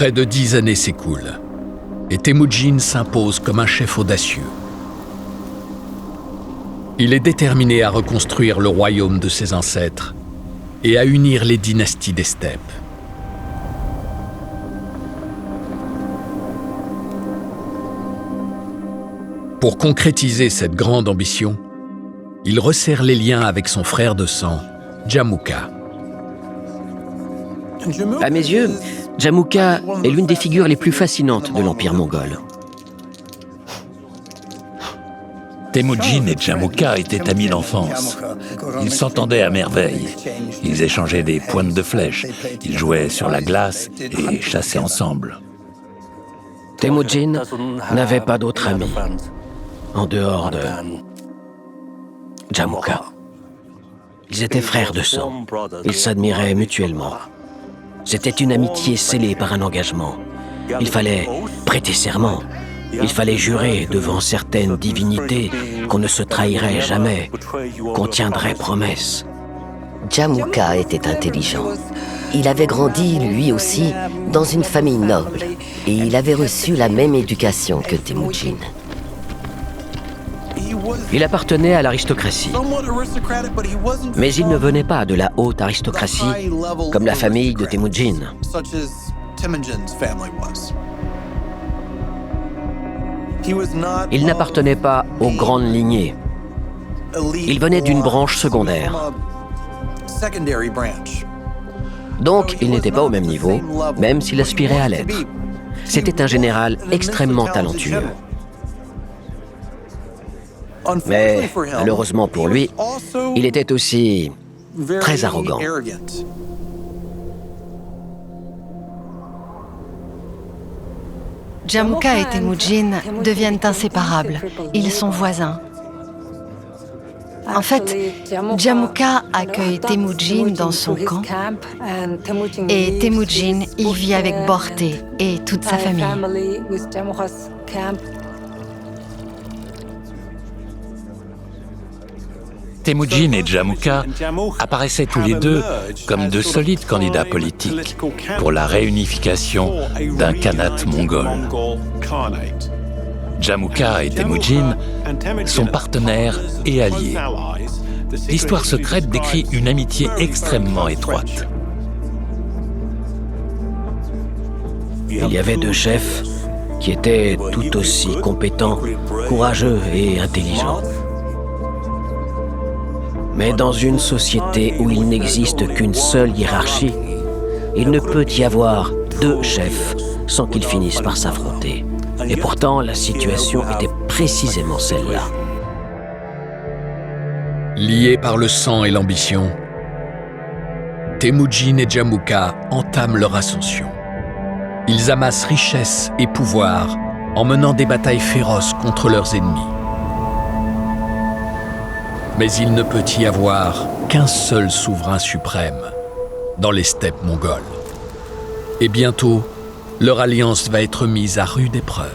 Près de 10 années s'écoulent et Temujin s'impose comme un chef audacieux. Il est déterminé à reconstruire le royaume de ses ancêtres et à unir les dynasties des steppes. Pour concrétiser cette grande ambition, il resserre les liens avec son frère de sang, Jamukha. À mes yeux, Jamukha est l'une des figures les plus fascinantes de l'Empire mongol. Temujin et Jamukha étaient amis d'enfance. Ils s'entendaient à merveille. Ils échangeaient des pointes de flèches. Ils jouaient sur la glace et chassaient ensemble. Temujin n'avait pas d'autre ami en dehors de Jamukha. Ils étaient frères de sang. Ils s'admiraient mutuellement. C'était une amitié scellée par un engagement. Il fallait prêter serment. Il fallait jurer devant certaines divinités qu'on ne se trahirait jamais, qu'on tiendrait promesse. Jamukha était intelligent. Il avait grandi, lui aussi, dans une famille noble et il avait reçu la même éducation que Temujin. Il appartenait à l'aristocratie, mais il ne venait pas de la haute aristocratie comme la famille de Temujin. Il n'appartenait pas aux grandes lignées. Il venait d'une branche secondaire. Donc, il n'était pas au même niveau, même s'il aspirait à l'être. C'était un général extrêmement talentueux. Mais, malheureusement pour lui, il était aussi très arrogant. Jamukha et Temujin deviennent inséparables. Ils sont voisins. En fait, Jamukha accueille Temujin dans son camp et Temujin y vit avec Borté et toute sa famille. Temujin et Jamukha apparaissaient tous les deux comme de solides candidats politiques pour la réunification d'un khanat mongol. Jamukha et Temujin sont partenaires et alliés. L'histoire secrète décrit une amitié extrêmement étroite. Il y avait deux chefs qui étaient tout aussi compétents, courageux et intelligents. Mais dans une société où il n'existe qu'une seule hiérarchie, il ne peut y avoir deux chefs sans qu'ils finissent par s'affronter. Et pourtant, la situation était précisément celle-là. Liés par le sang et l'ambition, Temujin et Jamukha entament leur ascension. Ils amassent richesse et pouvoir en menant des batailles féroces contre leurs ennemis. Mais il ne peut y avoir qu'un seul souverain suprême dans les steppes mongoles. Et bientôt, leur alliance va être mise à rude épreuve.